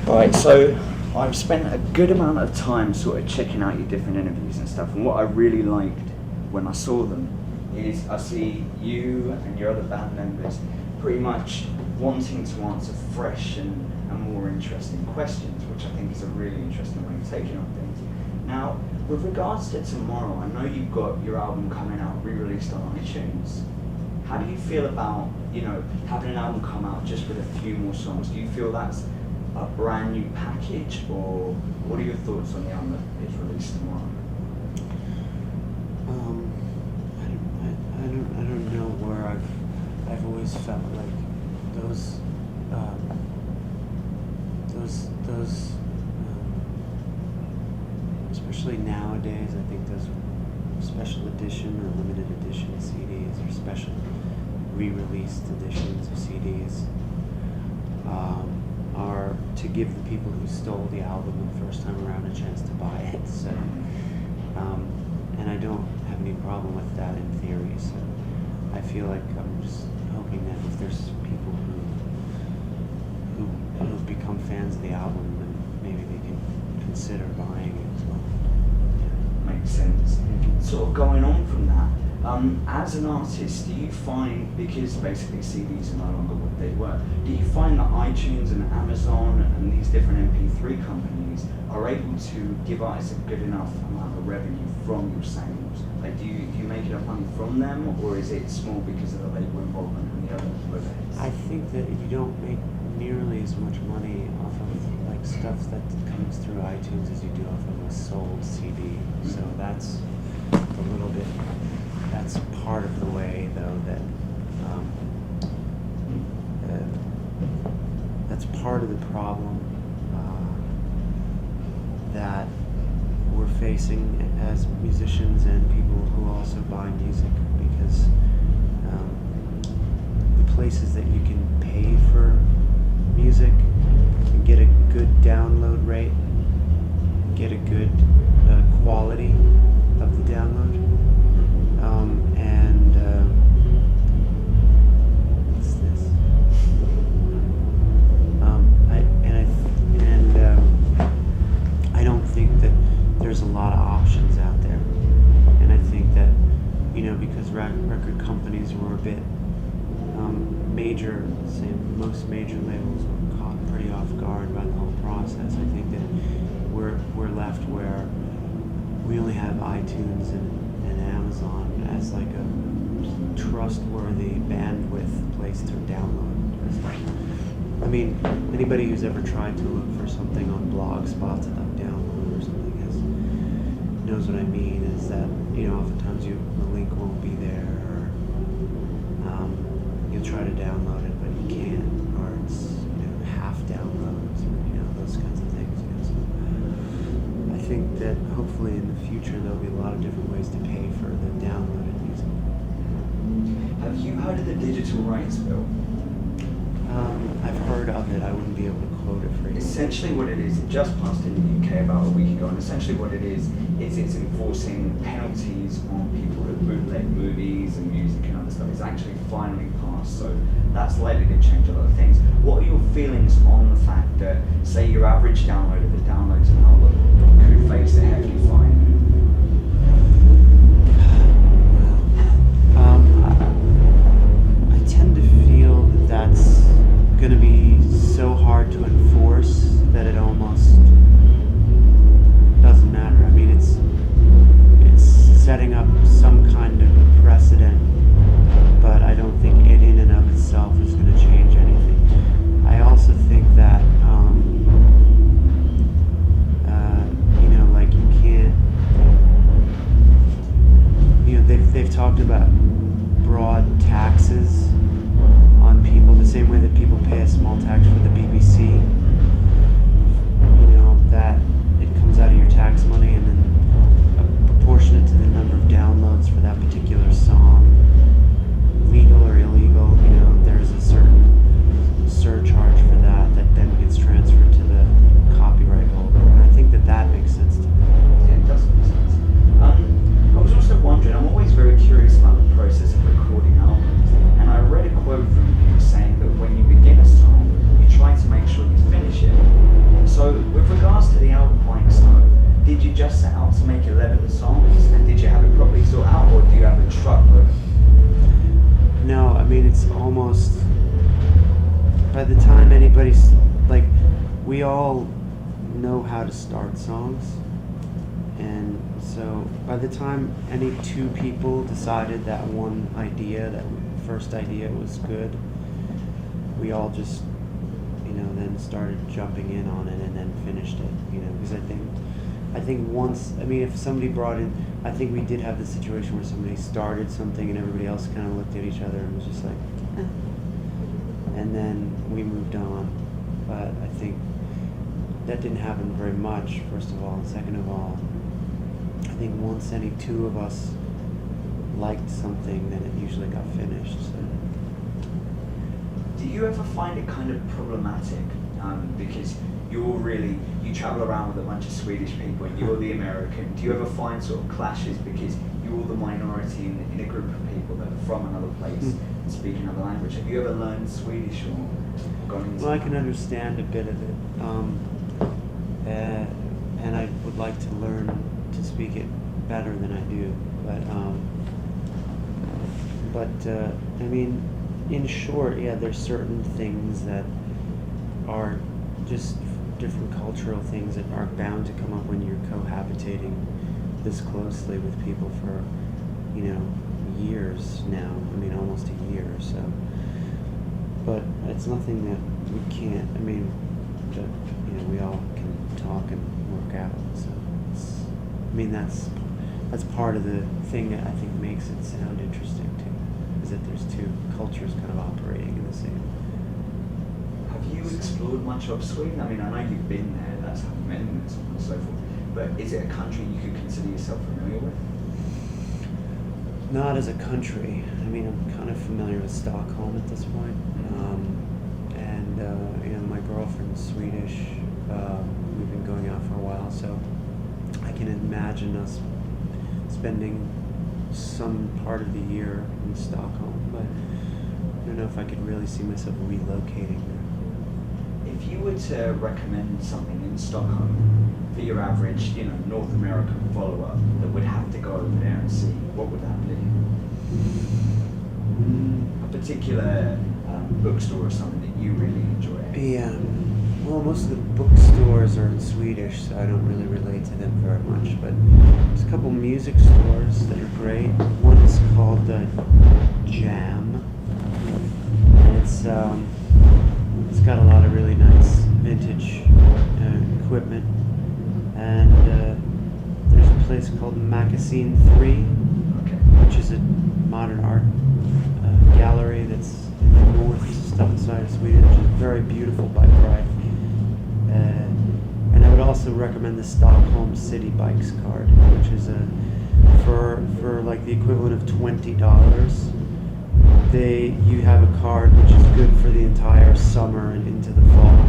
Right, so I've spent a good amount of time sort of checking out your different interviews and stuff, and what I really liked when I saw them is I see you and your other band members pretty much wanting to answer fresh and more interesting questions, which I think is a really interesting way of taking on things. Now, with regards to tomorrow, I know you've got your album coming out, re-released on iTunes. How do you feel about, having an album come out just with a few more songs? Do you feel that's a brand new package, or what are your thoughts on the album that is released tomorrow? I don't know where I've always felt like those especially nowadays, I think those special edition or limited edition CDs or special re-released editions of CDs are to give the people who stole the album the first time around a chance to buy it. So, and I don't have any problem with that in theory. So I feel like I'm just hoping that if there's people who've become fans of the album, then maybe they can consider buying it as well. Yeah. Makes sense. Sort of going on from that, as an artist, do you find, because basically CDs are no longer what they were, do you find that iTunes and Amazon and these different MP3 companies are able to give artists a good enough amount of revenue from your sales? Like, do you make enough money from them, or is it small because of the label involvement and the other overheads? I think that you don't make nearly as much money off of like stuff that comes through iTunes as you do off of a sold CD. So that's a little bit. That's part of the way, though, that that's part of the problem that we're facing as musicians and people who also buy music, because the places that you can pay for music and get a good download rate, get a good quality of the download. What's this? I don't think that there's a lot of options out there, and I think that because record companies were a bit major, say most major labels were caught pretty off guard by the whole process. I think that we're left where we only have iTunes and Amazon as like a trustworthy bandwidth place to download. I mean, anybody who's ever tried to look for something on Blogspot to download or something knows what I mean. Is that oftentimes the link won't be there, or you'll try to download it but you can't, or it's half downloads, or those kinds of things. So I think that hopefully in the future there'll be a lot of different ways to pay for the downloaded music. Have you heard of the digital rights bill? I've heard of it. I wouldn't be able to quote it for you. Essentially what it is, it just passed in the UK about a week ago, and essentially what it is it's enforcing penalties on people that bootleg movies and music and other stuff. It's actually finally passed, so that's likely to change a lot of things. What are your feelings on the fact that, say, your average downloader that downloads an album could face a hefty fine? I tend to feel that that's going to be so hard to enforce that it almost doesn't matter. I mean, it's setting up some kind of a precedent, but I don't think it in and of itself is going to change anything. I also think that like you just set out to make 11 songs, and did you have it properly sorted out, or do you have a truckload? No, I mean, it's almost, by the time anybody's, like, we all know how to start songs, and so by the time any two people decided that one idea, that first idea was good, we all just, then started jumping in on it and then finished it, because I think once, if somebody brought in, I think we did have the situation where somebody started something and everybody else kind of looked at each other and was just like, and then we moved on. But I think that didn't happen very much, first of all, and second of all, I think once any two of us liked something, then it usually got finished. So. Do you ever find it kind of problematic because you travel around with a bunch of Swedish people and you're the American? Do you ever find sort of clashes because you're the minority in a group of people that are from another place and speak another language? Have you ever learned Swedish or gone into Well, I can understand a bit of it, and I would like to learn to speak it better than I do, but in short, yeah, there's certain things that are just different cultural things that are bound to come up when you're cohabitating this closely with people for, years now. Almost a year or so. But it's nothing that we can't, that, we all can talk and work out. So that's part of the thing that I think makes it sound interesting too. Is that there's two cultures kind of operating in the same. Have you explored much of Sweden? I know you've been there, that's how you met and so on and so forth, but is it a country you could consider yourself familiar with? Not as a country. I'm kind of familiar with Stockholm at this point. My girlfriend's Swedish. We've been going out for a while, so I can imagine us spending some part of the year in Stockholm, but I don't know if I could really see myself relocating there. If you were to recommend something in Stockholm for your average, North American follower that would have to go over there and see, what would that be? A particular bookstore or something that you really enjoy? Yeah. Well, most of the bookstores are in Swedish, so I don't really relate to them very much. But there's a couple music stores that are great. One is called Jam, and it's got a lot of really nice vintage equipment. And there's a place called Miike Snow 3, which is a modern art gallery that's in the north side of Sweden, which is a very beautiful bike ride. And I would also recommend the Stockholm City Bikes card, which is for like the equivalent of $20. You have a card which is good for the entire summer and into the fall.